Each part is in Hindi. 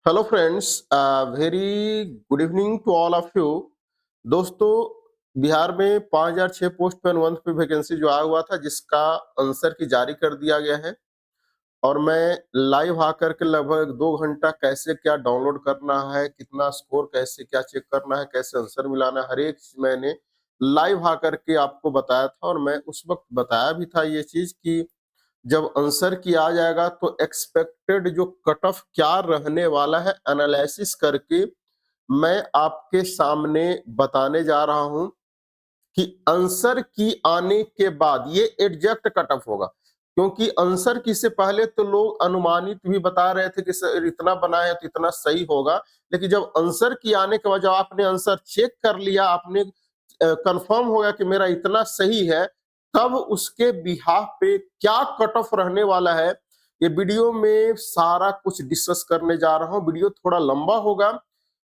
Hello friends, very good evening to all of you. दोस्तों, बिहार में 5006 पोस्ट पे अनुबंध पे वैकेंसी जो आया हुआ था, जिसका आंसर की जारी कर दिया गया है। और मैं लाइव आकर के लगभग 2 घंटा कैसे क्या डाउनलोड करना है, कितना स्कोर कैसे क्या चेक करना है, कैसे आंसर मिलाना है, हर एक चीज मैंने लाइव आकर के आपको बताया था। और मैं उस वक्त बताया भी था ये चीज कि जब आंसर की आ जाएगा तो एक्सपेक्टेड जो कट ऑफ क्या रहने वाला है, एनालिसिस करके मैं आपके सामने बताने जा रहा हूं कि आंसर की आने के बाद ये एग्जैक्ट कट ऑफ होगा। क्योंकि आंसर की से पहले तो लोग अनुमानित भी बता रहे थे कि सर इतना बना है तो इतना सही होगा। लेकिन जब आंसर की आने के बाद जब आपने आंसर चेक कर लिया, आपने कंफर्म हो गया कि मेरा इतना सही है, तब उसके बिहाफ पे क्या कट ऑफ रहने वाला है, ये वीडियो में सारा कुछ डिस्कस करने जा रहा हूं। वीडियो थोड़ा लंबा होगा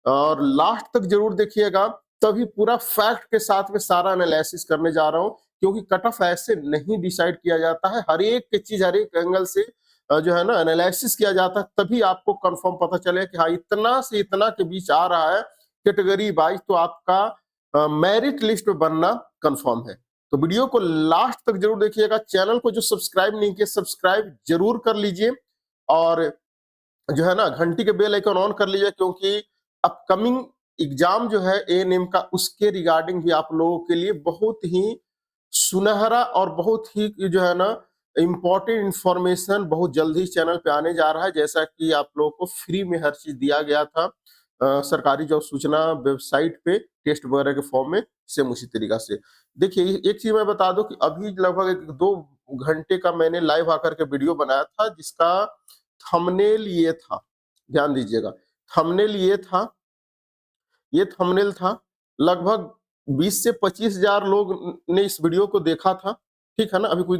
और लास्ट तक जरूर देखिएगा, तभी पूरा फैक्ट के साथ में सारा एनालिसिस करने जा रहा हूं। क्योंकि कट ऑफ ऐसे नहीं डिसाइड किया जाता है, हर एक की चीज हर एक एंगल से जो है ना एनालिसिस किया जाता है, तभी आपको कंफर्म पता चले कि हाँ इतना से इतना के बीच आ रहा है कैटेगरी वाइज, तो आपका मेरिट लिस्ट में बनना कंफर्म है। तो वीडियो को लास्ट तक जरूर देखिएगा। चैनल को जो सब्सक्राइब नहीं किया, सब्सक्राइब जरूर कर लीजिए। और जो है ना घंटी के बेल आइकन ऑन कर लीजिए, क्योंकि अपकमिंग एग्जाम जो है एएनएम का, उसके रिगार्डिंग भी आप लोगों के लिए बहुत ही सुनहरा और बहुत ही जो है ना इम्पोर्टेंट इंफॉर्मेशन बहुत जल्द ही चैनल पे आने जा रहा है। जैसा कि आप लोगों को फ्री में हर चीज दिया गया था सरकारी जॉब सूचना वेबसाइट पे टेस्ट वगैरह के फॉर्म में, सेम उसी तरीका से। देखिए, एक चीज मैं बता दूं कि अभी लगभग 2 घंटे का मैंने लाइव आकर के वीडियो बनाया था, जिसका थंबनेल ये था, ध्यान दीजिएगा। थंबनेल ये थंबनेल था। लगभग 20 से 25 हजार लोग ने इस वीडियो को देखा था। ठीक है ना, अभी कुछ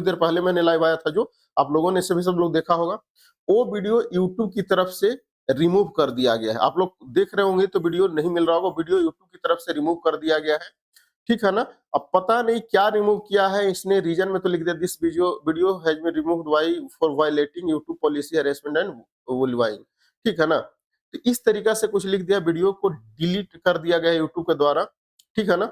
देर पहले मैंने लाइव आया था, जो आप लोगों ने सभी सब लोग देखा होगा। वो वीडियो यूट्यूब की तरफ से रिमूव कर दिया गया है। आप लोग देख रहे होंगे तो वीडियो नहीं मिल रहा होगा, वीडियो यूट्यूब की तरफ से रिमूव कर दिया गया है। ठीक है ना। अब पता नहीं क्या रिमूव किया है इसने, रीजन में तो लिख दिया this video has been removed by for violating YouTube policy harassment and bullying. ठीक है ना। तो इस तरीका से कुछ लिख दिया, वीडियो को डिलीट कर दिया गया यूट्यूब के द्वारा। ठीक है ना।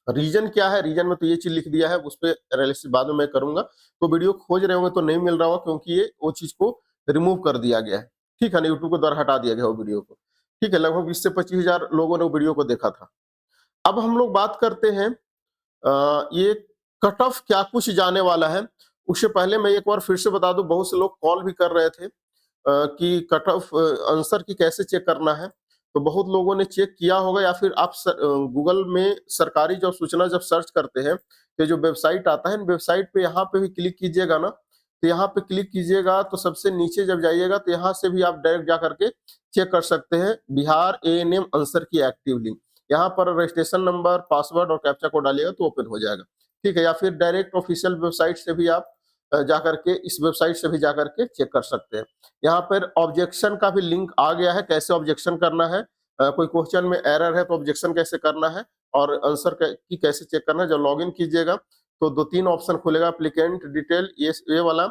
रीजन क्या है, रीजन में तो ये चीज लिख दिया है, उस पर एनालिसिस बाद में मैं करूंगा। तो वीडियो खोज रहे होंगे तो नहीं मिल रहा होगा, क्योंकि ये वो चीज को रिमूव कर दिया गया है। ठीक है ना, यूट्यूब के द्वारा हटा दिया गया वो वीडियो को। ठीक है, लगभग 20 से 25 हजार लोगों ने वो वीडियो को देखा था। अब हम लोग बात करते हैं ये कट ऑफ क्या कुछ जाने वाला है। उससे पहले मैं एक बार फिर से बता दूं, बहुत से लोग कॉल भी कर रहे थे कि कट ऑफ आंसर की कैसे चेक करना है। तो बहुत लोगों ने चेक किया होगा, या फिर आप गूगल में सरकारी जब सूचना जब सर्च करते हैं तो जो वेबसाइट आता है, वेबसाइट पे यहाँ पे भी क्लिक कीजिएगा ना, तो यहाँ पे क्लिक कीजिएगा तो सबसे नीचे जब जाइएगा तो यहाँ से भी आप डायरेक्ट जा करके चेक कर सकते हैं बिहार एएनएम आंसर की एक्टिव लिंक। यहाँ पर रजिस्ट्रेशन नंबर, पासवर्ड और कैप्चा कोड डालिएगा तो ओपन हो जाएगा। ठीक है, या फिर डायरेक्ट ऑफिशियल वेबसाइट से भी आप जा करके इस वेबसाइट से भी जा करके चेक कर सकते हैं। यहाँ पर ऑब्जेक्शन का भी लिंक आ गया है, कैसे ऑब्जेक्शन करना है। कोई क्वेश्चन में एरर है तो ऑब्जेक्शन कैसे करना है, और आंसर की कैसे चेक करना है। जब लॉगिन कीजिएगा तो 2-3 ऑप्शन खुलेगा, एप्लीकेंट डिटेल ये वाला,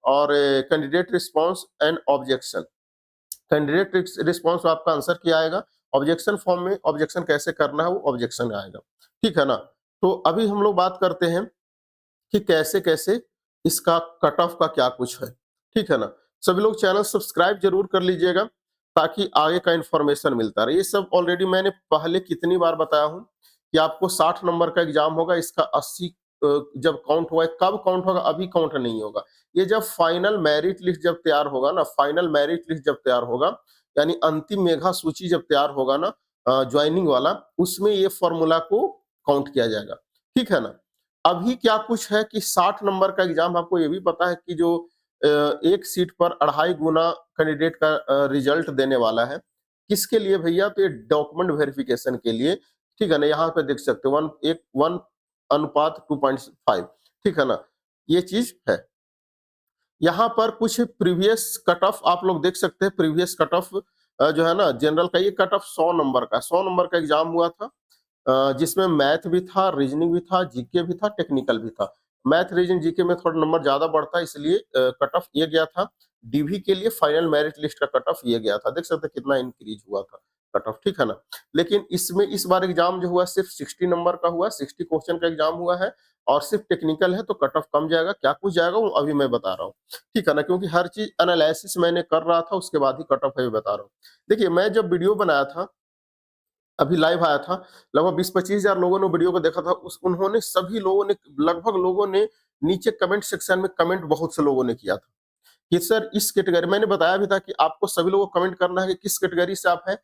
और candidate response and objection. Candidate response आपका आंसर किया आएगा, ऑब्जेक्शन फॉर्म में ऑब्जेक्शन कैसे करना है वो ऑब्जेक्शन आएगा। ठीक है ना। तो अभी हम लोग बात करते हैं कि कैसे कैसे इसका कट ऑफ का क्या कुछ है। ठीक है ना। सभी लोग चैनल सब्सक्राइब जरूर कर लीजिएगा, ताकि आगे का इंफॉर्मेशन मिलता रहे। ये सब ऑलरेडी मैंने पहले कितनी बार बताया हूं कि आपको 60 नंबर का एग्जाम होगा, इसका 80 जब काउंट हुआ है, कब काउंट होगा, अभी काउंट नहीं होगा। ये जब फाइनल मेरिट लिस्ट जब तैयार होगा ना, फाइनल मेरिट लिस्ट जब तैयार होगा, यानी अंतिम मेधा सूची जब तैयार होगा ना ज्वाइनिंग वाला, उसमें ये फॉर्मूला को काउंट किया जाएगा। ठीक है ना। अभी क्या कुछ है कि 60 नंबर का एग्जाम, आपको ये भी पता है कि जो एक सीट पर 2.5 गुना कैंडिडेट का रिजल्ट देने वाला है। किसके लिए भैया, तो ये डॉक्यूमेंट वेरिफिकेशन के लिए। ठीक है ना, यहाँ पे देख सकते हो 1:2.5। ठीक है ना, ये चीज है। यहाँ पर कुछ प्रीवियस कट ऑफ आप लोग देख सकते हैं। प्रीवियस कट ऑफ जो है ना जनरल का, ये कट ऑफ 100 नंबर का, 100 नंबर का एग्जाम हुआ था, जिसमें मैथ भी था, रीजनिंग भी था, जीके भी था, टेक्निकल भी था। मैथ रीजनिंग जीके में थोड़ा नंबर ज्यादा बढ़ता है, इसलिए कट ऑफ ये गया था। डीवी के लिए फाइनल मेरिट लिस्ट का कट ऑफ ये गया था, देख सकते हैं कितना इंक्रीज हुआ था कट ऑफ, ठीक है ना। लेकिन इसमें इस बार एग्जाम जो हुआ सिर्फ 60 नंबर का हुआ, 60 क्वेश्चन का एग्जाम हुआ है और सिर्फ टेक्निकल है, तो कट ऑफ कम जाएगा, क्या कुछ जाएगा वो अभी मैं बता रहा हूँ, ठीक है ना, क्योंकि हर चीज एनालिसिस मैंने कर रहा था, उसके बाद ही कट ऑफ है बता रहा हूँ। देखिए मैं जब वीडियो बनाया था, अभी लाइव आया था, लगभग 20-25 हजार लोगों ने वीडियो को देखा था, उस उन्होंने सभी लोगों ने, लगभग लोगों ने नीचे कमेंट सेक्शन में कमेंट बहुत से लोगों ने किया था कि सर इस कैटेगरी, मैंने बताया भी था कि आपको सभी लोगों को कमेंट करना है कि किस कैटेगरी से आप हैं,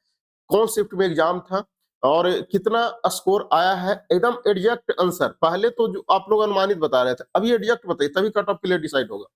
कौन शिफ्ट में एग्जाम था और कितना स्कोर आया है, एकदम एग्जैक्ट आंसर। पहले तो जो आप लोग अनुमानित बता रहे थे, अभी एग्जैक्ट बताइए, तभी कट ऑफ क्लियर डिसाइड होगा।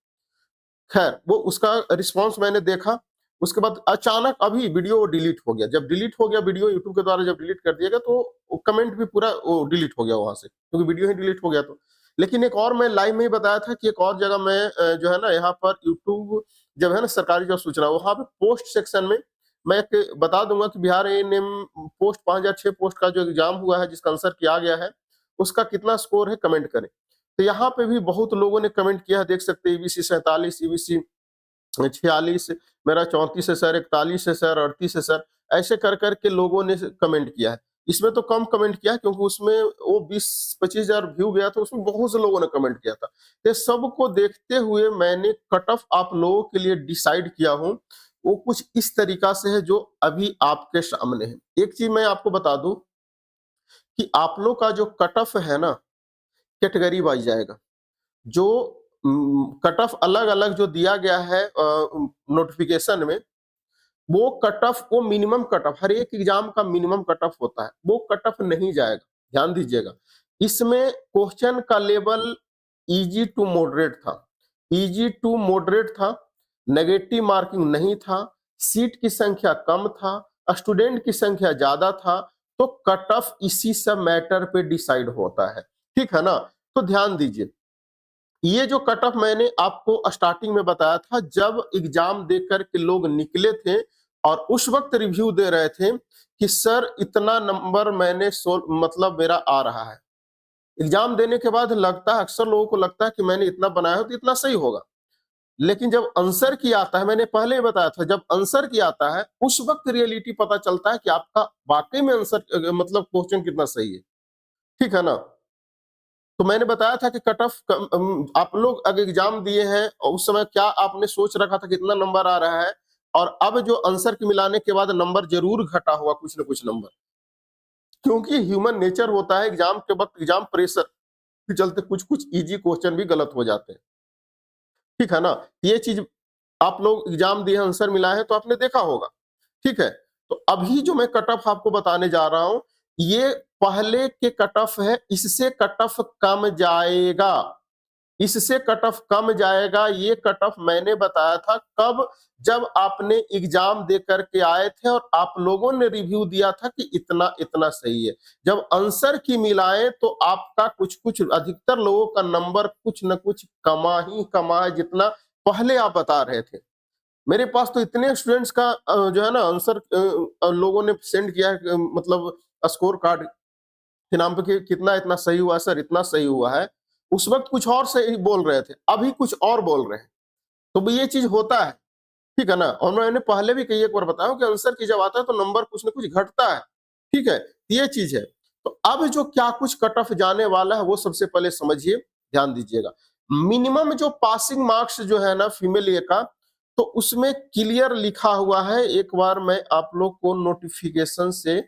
खैर वो उसका रिस्पांस मैंने देखा, उसके बाद अचानक अभी वीडियो डिलीट हो गया। जब डिलीट हो गया वीडियो यूट्यूब के द्वारा, जब डिलीट कर दिया गया तो कमेंट भी पूरा वो डिलीट हो गया वहां से, क्योंकि वीडियो ही डिलीट हो गया। तो लेकिन एक और मैं लाइव में ही बताया था कि एक और जगह मैं जो है ना यहाँ पर यूट्यूब जब है ना सरकारी जो सूचना, वहां पे पोस्ट सेक्शन में मैं एक बता दूंगा कि बिहार एएनएम पोस्ट 5006 पोस्ट का जो एग्जाम हुआ है, जिसका आंसर किया गया है, उसका कितना स्कोर है, कमेंट करें। तो यहाँ पे भी बहुत लोगों ने कमेंट किया है, देख सकते हैं ईबीसी 47, ईबीसी 46, मेरा 34 है सर, 41 है सर, 38 है सर, ऐसे कर करके लोगों ने कमेंट किया है। इसमें तो कम कमेंट किया क्योंकि उसमें वो 20-25 हजार व्यू गया था, उसमें बहुत से लोगों ने कमेंट किया था। ये सबको देखते हुए मैंने कट ऑफ आप लोगों के लिए डिसाइड किया हूं, वो कुछ इस तरीका से है जो अभी आपके सामने है। एक चीज मैं आपको बता दूं कि आप लोग का जो कट ऑफ है ना, कैटेगरी वाइज जाएगा। जो कट ऑफ अलग अलग जो दिया गया है नोटिफिकेशन में, वो कट ऑफ, वो मिनिमम कट ऑफ, हर एक एग्जाम का मिनिमम कट ऑफ होता है, वो कट ऑफ नहीं जाएगा, ध्यान दीजिएगा। इसमें क्वेश्चन का लेवल इजी टू मॉडरेट था, इजी टू मॉडरेट था, नेगेटिव मार्किंग नहीं था, सीट की संख्या कम था, स्टूडेंट की संख्या ज्यादा था, तो कट ऑफ इसी सब मैटर पे डिसाइड होता है, ठीक है ना। तो ध्यान दीजिए, ये जो कट ऑफ मैंने आपको स्टार्टिंग में बताया था, जब एग्जाम देकर के लोग निकले थे और उस वक्त रिव्यू दे रहे थे कि सर इतना नंबर मैंने मतलब मेरा आ रहा है। एग्जाम देने के बाद लगता है, अक्सर लोगों को लगता है कि मैंने इतना बनाया हो तो इतना सही होगा, लेकिन जब आंसर की आता है, मैंने पहले ही बताया था, जब आंसर की आता है उस वक्त रियलिटी पता चलता है कि आपका वाकई में आंसर मतलब क्वेश्चन कितना सही है, ठीक है ना। तो मैंने बताया था कि कट ऑफ आप लोग अगर एग्जाम दिए हैं और उस समय क्या आपने सोच रखा था कितना नंबर आ रहा है, और अब जो आंसर के मिलाने के बाद नंबर जरूर घटा हुआ कुछ ना कुछ नंबर, क्योंकि ह्यूमन नेचर होता है, एग्जाम के वक्त एग्जाम प्रेशर के चलते कुछ कुछ इजी क्वेश्चन भी गलत हो जाते हैं, ठीक है ना। ये चीज आप लोग एग्जाम दिए, आंसर मिला है तो आपने देखा होगा, ठीक है। तो अभी जो मैं कट ऑफ आपको बताने जा रहा हूं, ये पहले के कट ऑफ है, इससे कट ऑफ कम जाएगा, इससे कट ऑफ कम जाएगा। ये कट ऑफ मैंने बताया था कब, जब आपने एग्जाम दे करके आए थे और आप लोगों ने रिव्यू दिया था कि इतना इतना सही है। जब आंसर की मिलाएं तो आपका कुछ कुछ, अधिकतर लोगों का नंबर कुछ न कुछ कमा ही कमा है, जितना पहले आप बता रहे थे। मेरे पास तो इतने स्टूडेंट्स का जो है ना आंसर लोगों ने सेंड किया है, मतलब स्कोर कार्ड के नाम पे कि कितना इतना सही हुआ सर, इतना सही हुआ है। उस वक्त कुछ और सही बोल रहे थे, अभी कुछ और बोल रहे हैं। तो भी ये चीज होता है, ठीक है ना। और मैंने पहले भी कई एक बार बताया कि आंसर की जब आता है तो नंबर कुछ ना कुछ घटता है, ठीक है, ये चीज है। तो अब जो क्या कुछ कट ऑफ जाने वाला है वो सबसे पहले समझिए, ध्यान दीजिएगा। मिनिमम जो पासिंग मार्क्स जो है ना फीमेल ए का, तो उसमें क्लियर लिखा हुआ है, एक बार मैं आप लोग को नोटिफिकेशन से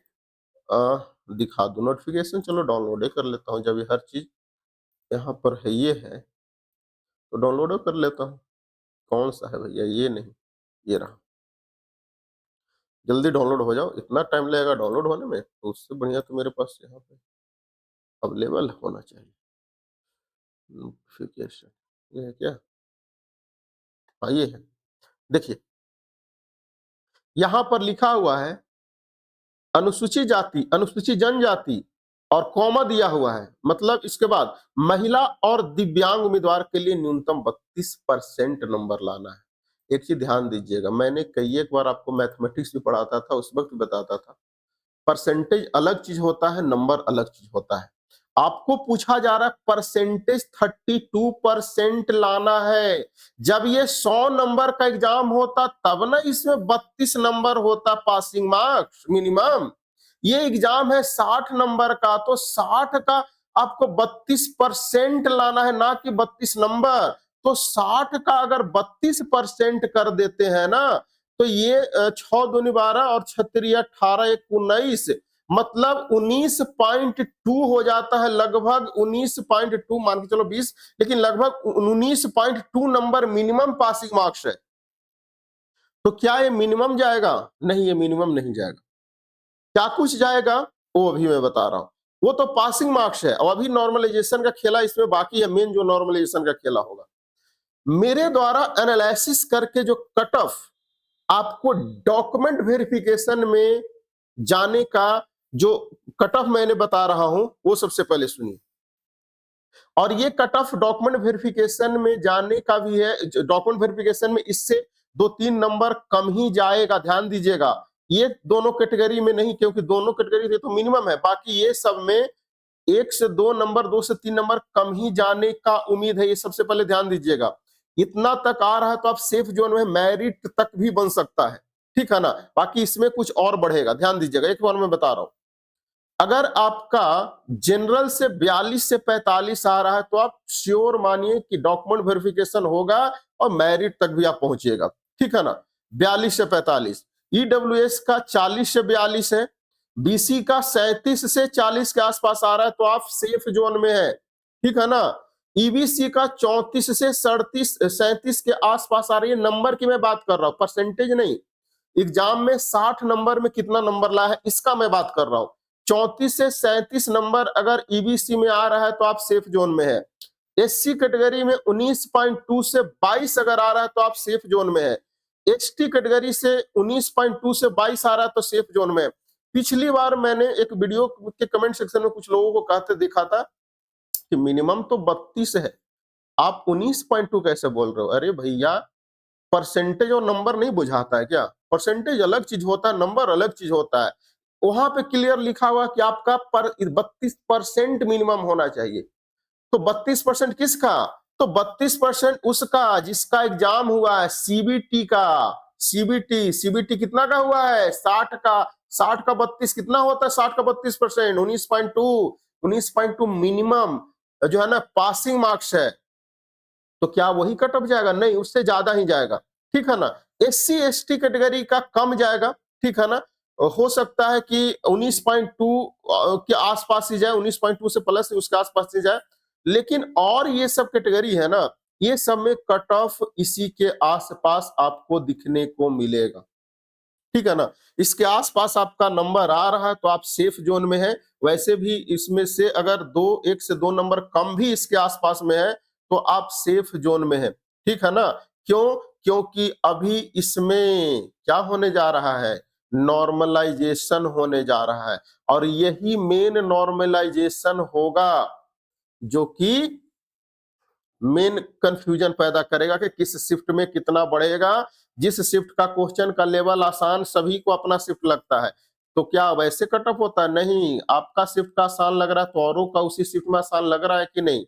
दिखा दूं। नोटिफिकेशन चलो डाउनलोड ही कर लेता हूं, जब ये हर चीज यहाँ पर है, ये है तो डाउनलोड कर लेता हूँ। कौन सा है भैया, ये नहीं, ये रहा। जल्दी डाउनलोड हो जाओ, इतना टाइम लगेगा डाउनलोड होने में, तो उससे बढ़िया तो मेरे पास यहाँ पे अवेलेबल होना चाहिए। नोटिफिकेशन ये है क्या, हाँ ये है, देखिए यहाँ पर लिखा हुआ है अनुसूचित जाति, अनुसूचित जनजाति और कॉमा दिया हुआ है, मतलब इसके बाद महिला और दिव्यांग उम्मीदवार के लिए न्यूनतम 32% नंबर लाना है। एक चीज ध्यान दीजिएगा, मैंने कई एक बार आपको मैथमेटिक्स भी पढ़ाता था, उस वक्त बताता था, परसेंटेज अलग चीज होता है, नंबर अलग चीज होता है। आपको पूछा जा रहा है परसेंटेज 32% लाना है। जब ये 100 नंबर का एग्जाम होता तब ना इसमें 32 नंबर होता पासिंग मार्क्स मिनिमम। ये एग्जाम है 60 नंबर का, तो 60 का आपको 32% लाना है, ना कि 32 नंबर। तो 60 का अगर 32% कर देते हैं ना, तो ये 6 दूनी 12 और 6 18 1 19, मतलब 19.2 हो जाता है, लगभग 19.2, मान के चलो 20, लेकिन लगभग 19.2 नंबर मिनिमम पासिंग मार्क्स है। तो क्या ये मिनिमम जाएगा? नहीं, ये मिनिमम नहीं जाएगा। क्या कुछ जाएगा वो अभी मैं बता रहा हूं। वो तो पासिंग मार्क्स है, और अभी नॉर्मलाइजेशन का खेला इसमें बाकी है, मेन जो नॉर्मलाइजेशन का खेला होगा। मेरे द्वारा एनालिसिस करके जो कट ऑफ आपको डॉक्यूमेंट वेरिफिकेशन में जाने का जो कट ऑफ मैंने बता रहा हूं, वो सबसे पहले सुनिए। और ये कट ऑफ डॉक्यूमेंट वेरिफिकेशन में जाने का भी है। डॉक्यूमेंट वेरिफिकेशन में इससे 2-3 नंबर कम ही जाएगा, ध्यान दीजिएगा। ये दोनों कैटेगरी में नहीं, क्योंकि दोनों कैटेगरी में तो मिनिमम है, बाकी ये सब में 1 से 2 नंबर, 2 से 3 नंबर कम ही जाने का उम्मीद है। ये सबसे पहले ध्यान दीजिएगा। इतना तक आ रहा है तो आप सेफ जोन में मेरिट तक भी बन सकता है, ठीक है ना। बाकी इसमें कुछ और बढ़ेगा, ध्यान दीजिएगा। एक बार मैं बता रहा हूं, अगर आपका जनरल से 42 से 45 आ रहा है तो आप श्योर मानिए कि डॉक्यूमेंट वेरिफिकेशन होगा और मेरिट तक भी आप पहुंचिएगा, ठीक है ना। 42 से 45। ईडब्ल्यूएस का 40 से 42 है, बीसी का 37 से 40 के आसपास आ रहा है, तो आप सेफ जोन में है, ठीक है ना। ईबीसी का 34 से 37 के आसपास आ रही है। नंबर की मैं बात कर रहा हूं, परसेंटेज नहीं। एग्जाम में 60 नंबर में कितना नंबर लाया है इसका मैं बात कर रहा हूं। 34 से 37 नंबर अगर ईबीसी में आ रहा है तो आप सेफ जोन में है। एससी कैटेगरी में 19.2 से 22 अगर आ रहा है तो आप सेफ जोन में है। एसटी कैटेगरी से 19.2 से 22 आ रहा है तो सेफ जोन में है। पिछली बार मैंने एक वीडियो के कमेंट सेक्शन में कुछ लोगों को कहते देखा था कि मिनिमम तो 32 है, आप 19.2 कैसे बोल रहे हो? अरे भैया, परसेंटेज और नंबर नहीं बुझाता है क्या? परसेंटेज अलग चीज होता है, नंबर अलग चीज होता है। वहां पे क्लियर लिखा हुआ कि आपका 32% मिनिमम होना चाहिए। तो 32% किसका? तो 32% उसका जिसका एग्जाम हुआ है सीबीटी का। सीबीटी कितना का हुआ है? 60 का। 60 का 32 कितना होता है? 60 का 32% 19.2 मिनिमम जो है ना पासिंग मार्क्स है। तो क्या वही कट ऑफ जाएगा? नहीं, उससे ज्यादा ही जाएगा, ठीक है ना। एससी एसटी कैटेगरी का कम जाएगा, ठीक है ना। हो सकता है कि 19.2 के आसपास ही जाए, 19.2 से प्लस उसके आसपास ही जाए। लेकिन और ये सब कैटेगरी है ना, ये सब में कट ऑफ इसी के आसपास आपको दिखने को मिलेगा, ठीक है ना। इसके आसपास आपका नंबर आ रहा है तो आप सेफ जोन में है। वैसे भी इसमें से अगर 1 से 2 नंबर कम भी इसके आसपास में है तो आप सेफ जोन में है, ठीक है ना। क्यों? क्योंकि अभी इसमें क्या होने जा रहा है? नॉर्मलाइजेशन होने जा रहा है, और यही मेन नॉर्मलाइजेशन होगा जो कि मेन कंफ्यूजन पैदा करेगा कि किस शिफ्ट में कितना बढ़ेगा। जिस शिफ्ट का क्वेश्चन का लेवल आसान, सभी को अपना शिफ्ट लगता है, तो क्या वैसे कट ऑफ होता है? नहीं, आपका शिफ्ट का आसान लग रहा है तो औरों का उसी शिफ्ट में आसान लग रहा है कि नहीं।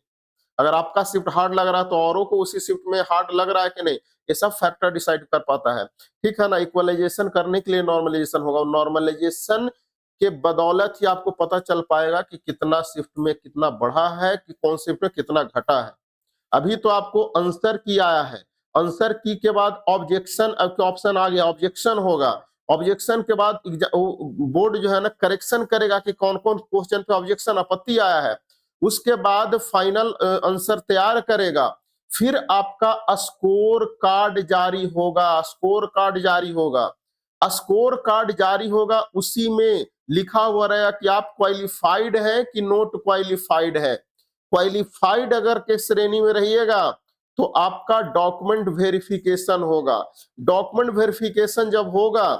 अगर आपका शिफ्ट हार्ड लग रहा है तो औरों को उसी शिफ्ट में हार्ड लग रहा है कि नहीं। ये सब फैक्टर डिसाइड कर पाता है, ठीक है ना। इक्वलाइजेशन करने के लिए नॉर्मलाइजेशन होगा, नॉर्मलाइजेशन के बदौलत ही आपको पता चल पाएगा कि कितना शिफ्ट में कितना बढ़ा है, कि कौन शिफ्ट में कितना घटा है। अभी तो आपको आंसर की आया है, आंसर की के बाद ऑब्जेक्शन, अब ऑप्शन आ गया, ऑब्जेक्शन होगा। ऑब्जेक्शन के बाद बोर्ड जो है ना करेक्शन करेगा कि कौन कौन क्वेश्चन पे ऑब्जेक्शन आपत्ति आया है। उसके बाद फाइनल आंसर तैयार करेगा। फिर आपका स्कोर कार्ड जारी होगा, स्कोर कार्ड जारी होगा। स्कोर कार्ड जारी होगा, उसी में लिखा हुआ रहेगा कि आप क्वालिफाइड हैं कि नॉट क्वालिफाइड है। क्वालिफाइड अगर के श्रेणी में रहिएगा तो आपका डॉक्यूमेंट वेरिफिकेशन होगा। डॉक्यूमेंट वेरिफिकेशन जब होगा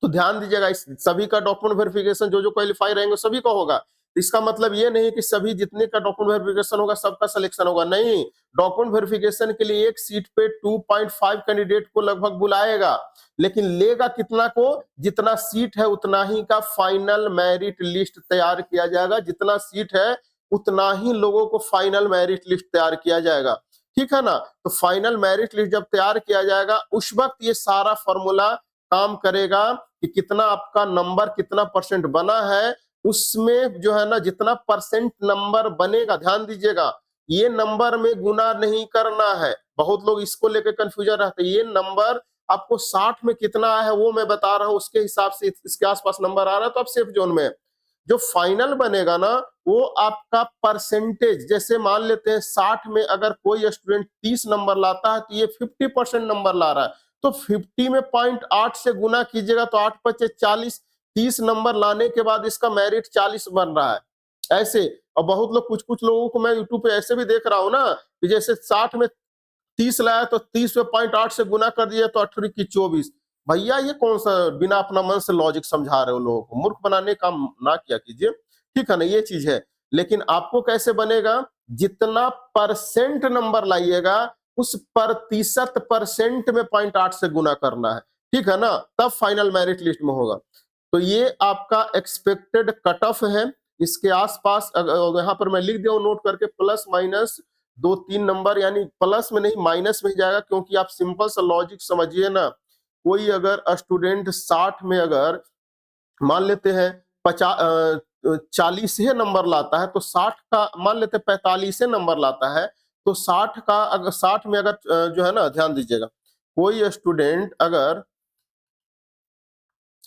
तो ध्यान दीजिएगा, इस सभी का डॉक्यूमेंट वेरिफिकेशन जो जो क्वालिफाई रहेंगे सभी का होगा। इसका मतलब ये नहीं कि सभी जितने का डॉक्यूमेंट वेरिफिकेशन होगा सबका सिलेक्शन होगा, नहीं। डॉक्यूमेंट वेरिफिकेशन के लिए एक सीट पे 2.5 कैंडिडेट को लगभग बुलाएगा, लेकिन लेगा कितना को? जितना सीट है उतना ही का फाइनल मेरिट लिस्ट तैयार किया जाएगा। जितना सीट है उतना ही लोगों को फाइनल मेरिट लिस्ट तैयार किया जाएगा, ठीक है ना। तो फाइनल मेरिट लिस्ट जब तैयार किया जाएगा उस वक्त ये सारा फॉर्मूला काम करेगा कि कितना आपका नंबर कितना परसेंट बना है, उसमें जो है ना जितना परसेंट नंबर बनेगा, ध्यान दीजिएगा, ये नंबर में गुना नहीं करना है। बहुत लोग इसको लेकर कंफ्यूजन रहते हैं। ये नंबर आपको 60 में कितना है वो मैं बता रहा हूं, उसके हिसाब से इसके आसपास नंबर आ रहा है तो आप सेफ जोन में है। जो फाइनल बनेगा ना वो आपका परसेंटेज, जैसे मान लेते हैं 60 में अगर कोई स्टूडेंट 30 नंबर लाता है तो ये 50% नंबर ला रहा है, तो 50 में 0.8 से गुना कीजिएगा तो 8 पचे 40, 30 नंबर लाने के बाद इसका मेरिट 40 बन रहा है। ऐसे, और बहुत लोग कुछ कुछ लोगों को मैं यूट्यूब पे ऐसे भी देख रहा हूं ना कि जैसे 60 में 30 लाया तो 30 में 0.8 से गुना कर दिया तो 18 की 24। भैया ये कौन सा बिना अपना मन से लॉजिक समझा रहे हो लोगों को, मूर्ख बनाने का काम ना किया कीजिए, ठीक है ना, ये चीज है। लेकिन आपको कैसे बनेगा, जितना परसेंट नंबर लाइएगा उस प्रतिशत परसेंट में 0.8 से गुना करना है, ठीक है ना, तब फाइनल मेरिट लिस्ट में होगा। तो ये आपका एक्सपेक्टेड कट ऑफ है, इसके आसपास यहाँ पर मैं लिख दिया हूं नोट करके, प्लस माइनस 2-3 नंबर, यानी प्लस में नहीं माइनस में ही जाएगा, क्योंकि आप सिंपल सा लॉजिक समझिए ना। कोई अगर स्टूडेंट 60 में अगर मान लेते हैं 40 नंबर लाता है तो 60 का मान लेते हैं 45 नंबर लाता है, तो 60 का अगर 60 में अगर जो है ना, ध्यान दीजिएगा, कोई स्टूडेंट अगर,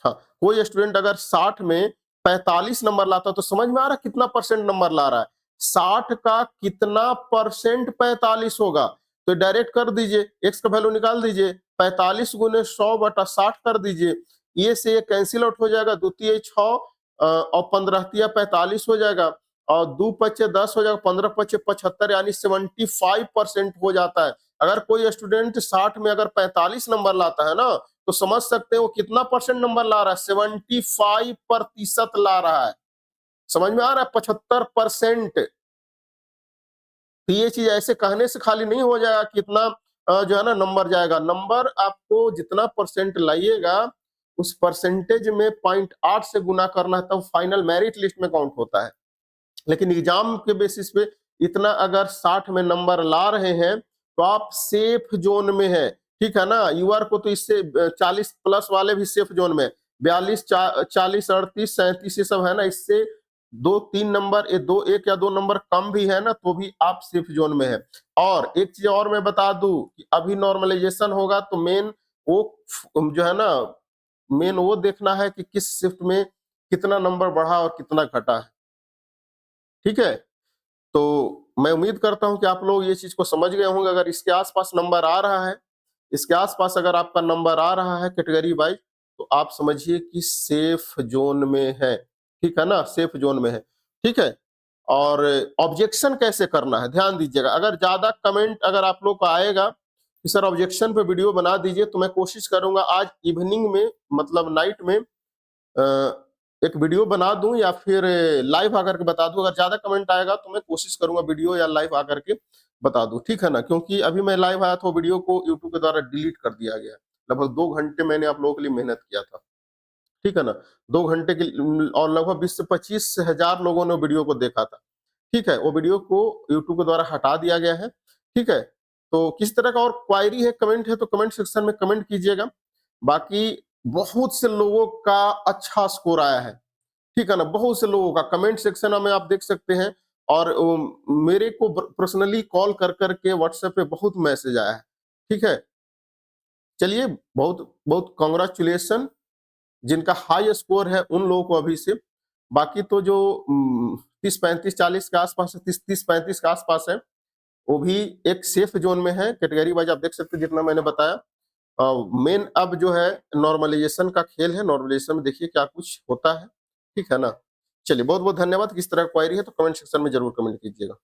हाँ, कोई स्टूडेंट अगर 60 में 45 नंबर लाता तो समझ में आ रहा है कितना परसेंट नंबर ला रहा है। 60 का कितना परसेंट 45 होगा, तो डायरेक्ट कर दीजिए, एक्स का वैल्यू निकाल दीजिए, 45 गुने 100/60 कर दीजिए, ये से ये कैंसिल आउट हो जाएगा, 2 तिया 6 और 15 तिया 45 हो जाएगा, और 2 पचे 10 हो जाएगा, 15 पचे 75, यानी 75% हो जाता है। अगर कोई स्टूडेंट 60 में अगर 45 नंबर लाता है ना, तो समझ सकते हैं वो कितना परसेंट नंबर ला रहा है, 75% ला रहा है। समझ में आ रहा है, 75%। तो ये चीज ऐसे कहने से खाली नहीं हो जाएगा, कितना जो है ना नंबर जाएगा। नंबर आपको जितना परसेंट लाइएगा उस परसेंटेज में 0.8 से गुना करना है, तब फाइनल मेरिट लिस्ट में काउंट होता है। लेकिन एग्जाम के बेसिस पे इतना अगर 60 में नंबर ला रहे हैं तो आप सेफ जोन में है, ठीक है ना। यूआर को तो इससे 40 प्लस वाले भी सेफ जोन में, 42 40 38 37 ये सब है ना, इससे 2-3 नंबर, ये 1 या 2 नंबर कम भी है ना, तो भी आप सेफ जोन में है। और एक चीज और मैं बता दूं कि अभी नॉर्मलाइजेशन होगा तो मेन वो जो है ना, मेन वो देखना है कि किस शिफ्ट में कितना नंबर बढ़ा और कितना घटा है, ठीक है। तो मैं उम्मीद करता हूं कि आप लोग ये चीज को समझ गए होंगे। अगर इसके आसपास नंबर आ रहा है, इसके आसपास अगर आपका नंबर आ रहा है कैटेगरी वाइज, तो आप समझिए कि सेफ जोन में है, ठीक है ना, सेफ जोन में है, ठीक है। और ऑब्जेक्शन कैसे करना है ध्यान दीजिएगा। अगर ज्यादा कमेंट अगर आप लोग को आएगा कि सर ऑब्जेक्शन पे वीडियो बना दीजिए, तो मैं कोशिश करूंगा आज इवनिंग में, मतलब नाइट में एक वीडियो बना दूं या फिर लाइव आकर के बता दूं। अगर ज्यादा कमेंट आएगा तो मैं कोशिश करूंगा वीडियो या लाइव आकर के बता दूं, ठीक है ना। क्योंकि अभी मैं लाइव आया था, वीडियो को यूट्यूब के द्वारा डिलीट कर दिया गया। लगभग 2 घंटे मैंने आप लोगों के लिए मेहनत किया था, ठीक है ना। 2 घंटे की, और लगभग 20 से 25 हजार लोगों ने वीडियो को देखा था, ठीक है। वो वीडियो को यूट्यूब के द्वारा हटा दिया गया है, ठीक है। तो किस तरह का और क्वायरी है, कमेंट है, तो कमेंट सेक्शन में कमेंट कीजिएगा। बाकी बहुत से लोगों का अच्छा स्कोर आया है, ठीक है ना, बहुत से लोगों का कमेंट सेक्शन में आप देख सकते हैं। और मेरे को पर्सनली कॉल कर करके व्हाट्सएप पे बहुत मैसेज आया है, ठीक है। चलिए, बहुत बहुत कॉन्ग्रेचुलेसन जिनका हाई स्कोर है उन लोगों को अभी से। बाकी तो जो 30-35-40 के आसपास है, 30-35 के आसपास है, वो भी एक सेफ जोन में है। कैटेगरी वाइज आप देख सकते हैं जितना मैंने बताया। मेन अब जो है नॉर्मलाइजेशन का खेल है, नॉर्मलाइजेशन में देखिए क्या कुछ होता है, ठीक है ना। चलिए, बहुत बहुत धन्यवाद। किस तरह क्वायरी है तो कमेंट सेक्शन में जरूर कमेंट कीजिएगा।